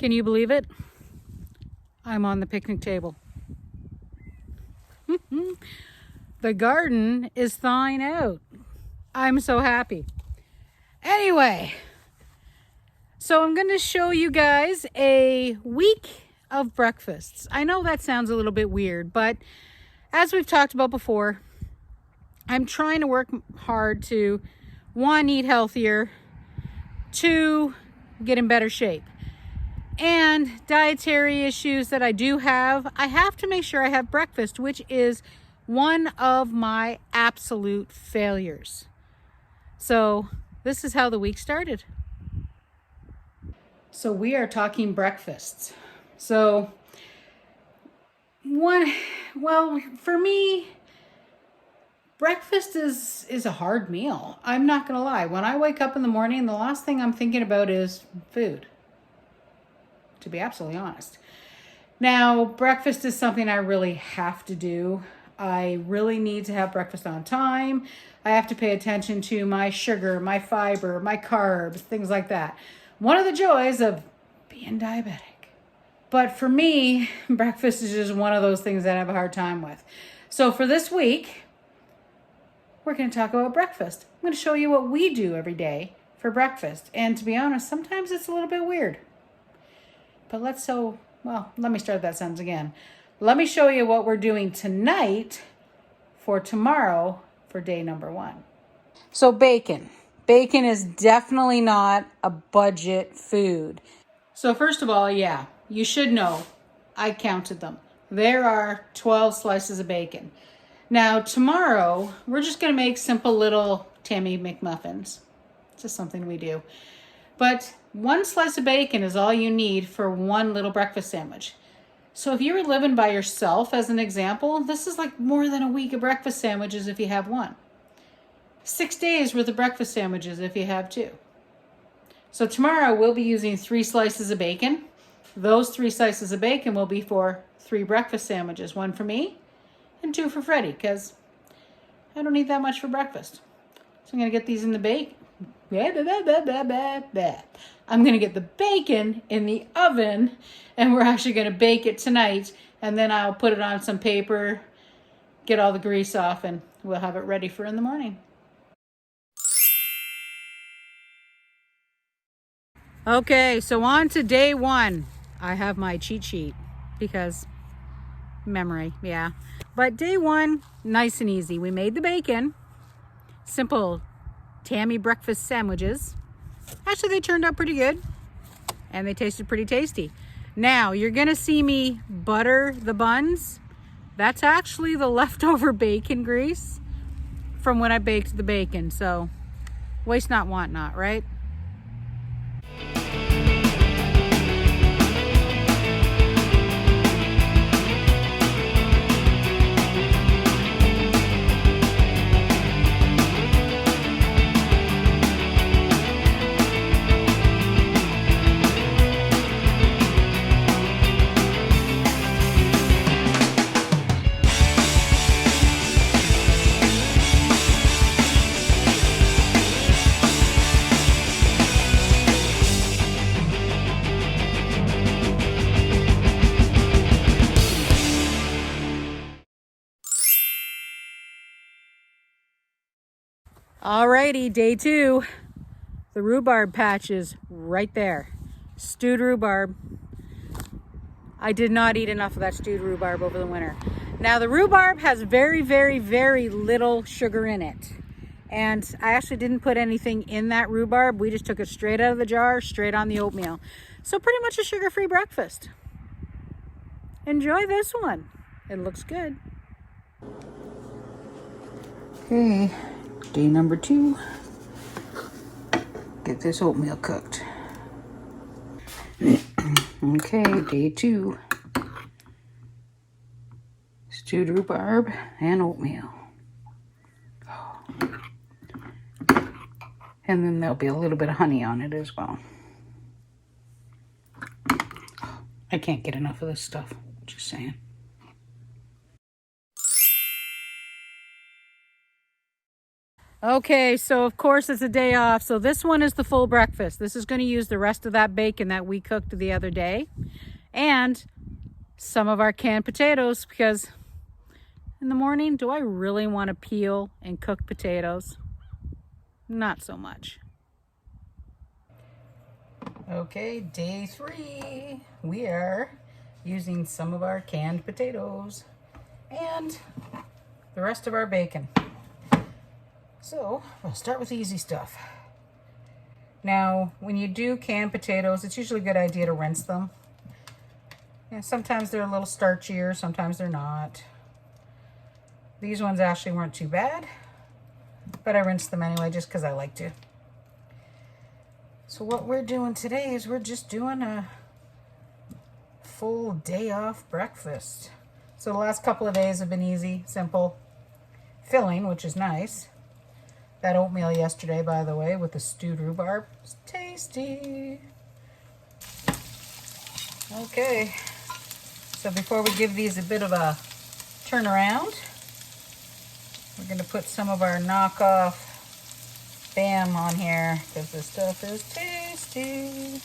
Can you believe it? I'm on the picnic table. The garden is thawing out. I'm so happy. Anyway, so I'm going to show you guys a week of breakfasts. I know that sounds a little bit weird, but as we've talked about before, I'm trying to work hard to, one, eat healthier, two, get in better shape. And dietary issues that I do have, I have to make sure I have breakfast, which is one of my absolute failures. So this is how the week started. So we are talking breakfasts. So for me, breakfast is a hard meal. I'm not gonna lie. When I wake up in the morning, the last thing I'm thinking about is food, to be absolutely honest. Now, breakfast is something I really have to do. I really need to have breakfast on time. I have to pay attention to my sugar, my fiber, my carbs, things like that. One of the joys of being diabetic. But for me, breakfast is just one of those things that I have a hard time with. So for this week, we're going to talk about breakfast. I'm going to show you what we do every day for breakfast. And to be honest, sometimes it's a little bit weird. But let me start that sentence again. Let me show you what we're doing tonight for tomorrow for day number 1. So bacon. Bacon is definitely not a budget food. So first of all, yeah, you should know, I counted them. There are 12 slices of bacon. Now tomorrow, we're just gonna make simple little Tammy McMuffins. It's just something we do. But 1 slice of bacon is all you need for 1 little breakfast sandwich. So if you were living by yourself, as an example, this is like more than a week of breakfast sandwiches if you have 1. 6 days worth of breakfast sandwiches if you have 2. So tomorrow we'll be using 3 slices of bacon. Those 3 slices of bacon will be for 3 breakfast sandwiches, 1 for me and 2 for Freddie, because I don't eat that much for breakfast. So I'm gonna get these in the bake. I'm gonna get the bacon in the oven, and we're actually gonna bake it tonight, and then I'll put it on some paper, get all the grease off, and we'll have it ready for in the morning. Okay, so on to day 1. I have my cheat sheet because memory, yeah. But day 1, nice and easy. We made the bacon, simple Tammy breakfast sandwiches. Actually, they turned out pretty good and they tasted pretty tasty. Now, you're gonna see me butter the buns. That's actually the leftover bacon grease from when I baked the bacon. So, waste not, want not, right? Alrighty, day 2. The rhubarb patch is right there. Stewed rhubarb. I did not eat enough of that stewed rhubarb over the winter. Now the rhubarb has very, very, very little sugar in it. And I actually didn't put anything in that rhubarb. We just took it straight out of the jar, straight on the oatmeal. So pretty much a sugar-free breakfast. Enjoy this one. It looks good. Okay. Day number 2, get this oatmeal cooked. Okay, day 2, stewed rhubarb and oatmeal. And then there'll be a little bit of honey on it as well. I can't get enough of this stuff, just saying. Okay, so of course it's a day off. So this one is the full breakfast. This is going to use the rest of that bacon that we cooked the other day and some of our canned potatoes, because in the morning, do I really want to peel and cook potatoes? Not so much. Okay, day 3. We are using some of our canned potatoes and the rest of our bacon. So we'll start with the easy stuff. Now, when you do canned potatoes, it's usually a good idea to rinse them. And sometimes they're a little starchier, sometimes they're not. These ones actually weren't too bad, but I rinsed them anyway just because I like to. So what we're doing today is we're just doing a full day off breakfast. So the last couple of days have been easy, simple, filling, which is nice. That oatmeal yesterday, by the way, with the stewed rhubarb, was tasty. Okay, so before we give these a bit of a turn around, we're gonna put some of our knockoff Bam on here because this stuff is tasty.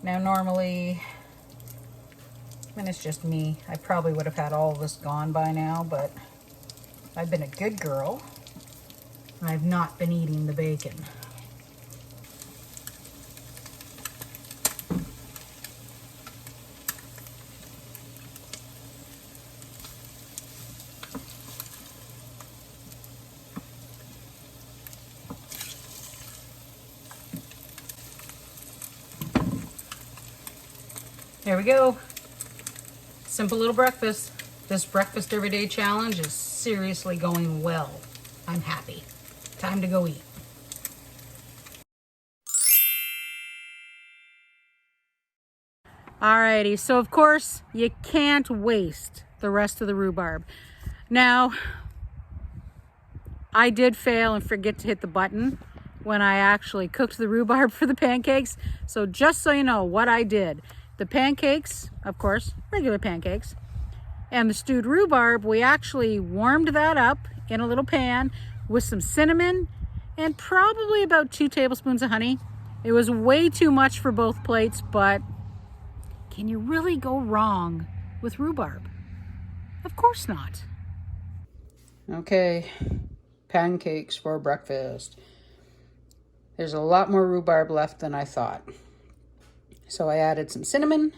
Now normally, and it's just me, I probably would have had all of this gone by now, but I've been a good girl. I've not been eating the bacon. There we go. Simple little breakfast. This breakfast everyday challenge is seriously going well. I'm happy. Time to go eat. Alrighty, so of course you can't waste the rest of the rhubarb. Now, I did fail and forget to hit the button when I actually cooked the rhubarb for the pancakes. So just so you know what I did. The pancakes, of course, regular pancakes, and the stewed rhubarb, we actually warmed that up in a little pan with some cinnamon and probably about 2 tablespoons of honey. It was way too much for both plates, but can you really go wrong with rhubarb? Of course not. Okay, pancakes for breakfast. There's a lot more rhubarb left than I thought. So I added some cinnamon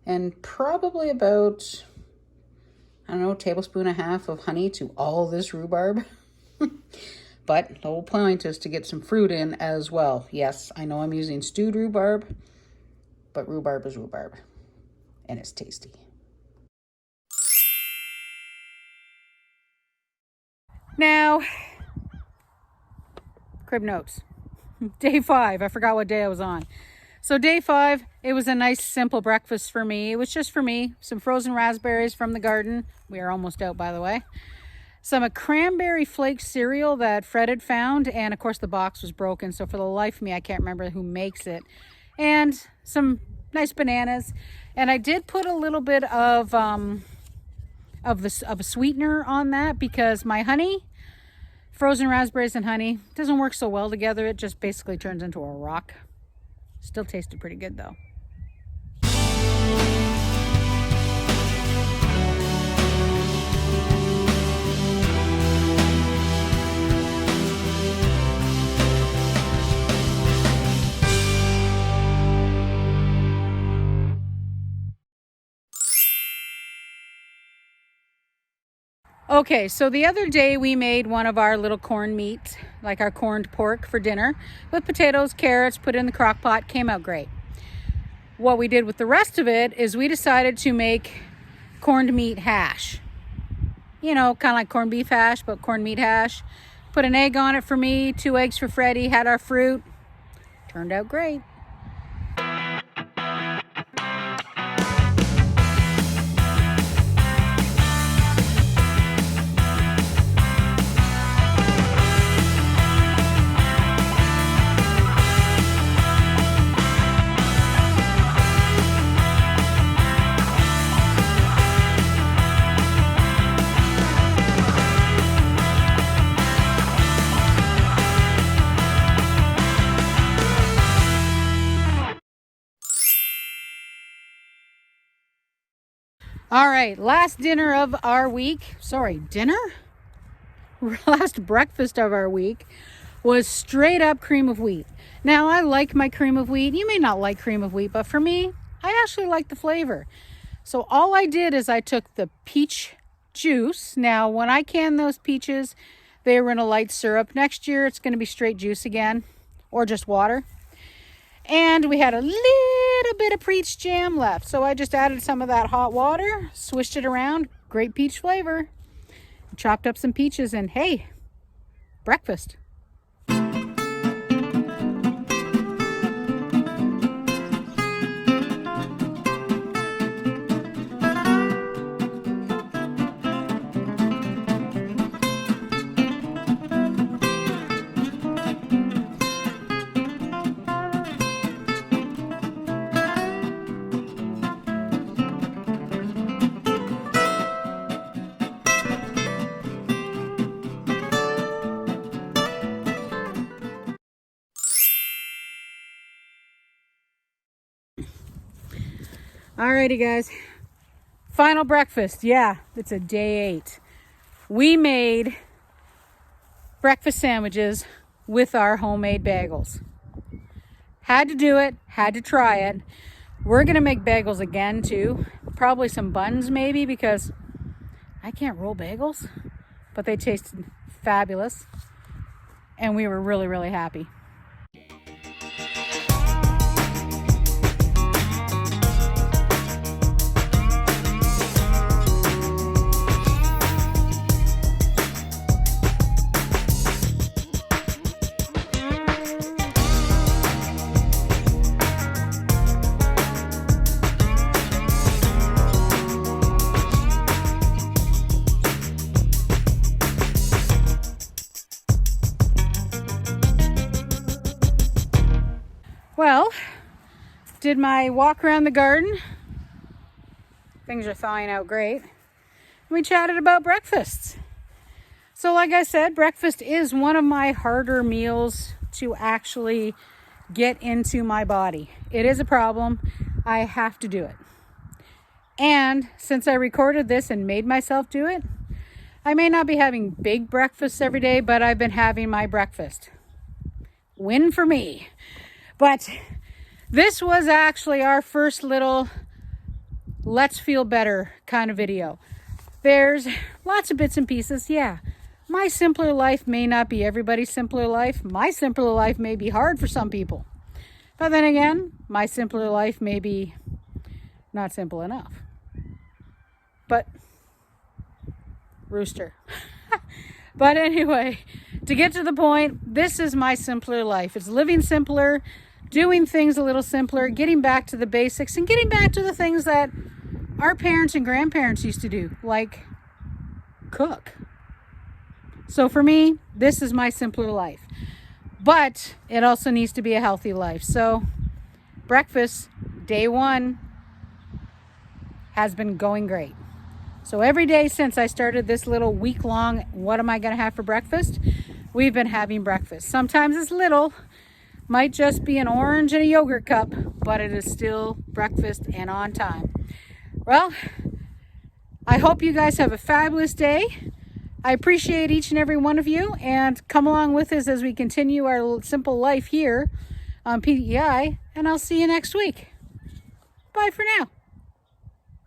and probably about, I don't know, 1.5 tablespoons of honey to all this rhubarb. But the whole point is to get some fruit in as well. Yes, I know I'm using stewed rhubarb, but rhubarb is rhubarb, and it's tasty. Now, crib notes. Day 5, I forgot what day I was on. So day 5, it was a nice simple breakfast for me. It was just for me. Some frozen raspberries from the garden. We are almost out, by the way. Some cranberry flake cereal that Fred had found. And of course the box was broken. So for the life of me, I can't remember who makes it. And some nice bananas. And I did put a little bit of a sweetener on that because my honey, frozen raspberries and honey, doesn't work so well together. It just basically turns into a rock. Still tasted pretty good though. Okay, so the other day we made one of our little corned meat, like our corned pork for dinner, with potatoes, carrots, put it in the crock pot, came out great. What we did with the rest of it is we decided to make corned meat hash. You know, kind of like corned beef hash, but corned meat hash. Put an egg on it for me, 2 eggs for Freddie, had our fruit. Turned out great. All right, last dinner of our week. Sorry, dinner? Last breakfast of our week was straight up cream of wheat. Now, I like my cream of wheat. You may not like cream of wheat, but for me, I actually like the flavor. So all I did is I took the peach juice. Now, when I canned those peaches, they were in a light syrup. Next year, it's going to be straight juice again, or just water. And we had a little bit of peach jam left. So I just added some of that hot water, swished it around. Great peach flavor. Chopped up some peaches, and hey, breakfast. Alrighty, guys. Final breakfast. Yeah, it's a day 8. We made breakfast sandwiches with our homemade bagels. Had to do it. Had to try it. We're going to make bagels again, too. Probably some buns, maybe, because I can't roll bagels. But they tasted fabulous. And we were really, really happy. Well, did my walk around the garden. Things are thawing out great. We chatted about breakfasts. So like I said, breakfast is one of my harder meals to actually get into my body. It is a problem. I have to do it. And since I recorded this and made myself do it, I may not be having big breakfasts every day, but I've been having my breakfast. Win for me. But this was actually our first little let's feel better kind of video. There's lots of bits and pieces. Yeah, my simpler life may not be everybody's simpler life. My simpler life may be hard for some people. But then again, my simpler life may be not simple enough. But, rooster. But anyway, to get to the point, this is my simpler life. It's living simpler, doing things a little simpler, getting back to the basics, and getting back to the things that our parents and grandparents used to do, like cook. So for me, this is my simpler life. But it also needs to be a healthy life. So breakfast, day 1, has been going great. So every day since I started this little week-long, what am I going to have for breakfast? We've been having breakfast. Sometimes it's little. Might just be an orange and a yogurt cup, but it is still breakfast and on time. Well, I hope you guys have a fabulous day. I appreciate each and every one of you, and come along with us as we continue our simple life here on PEI, and I'll see you next week. Bye for now.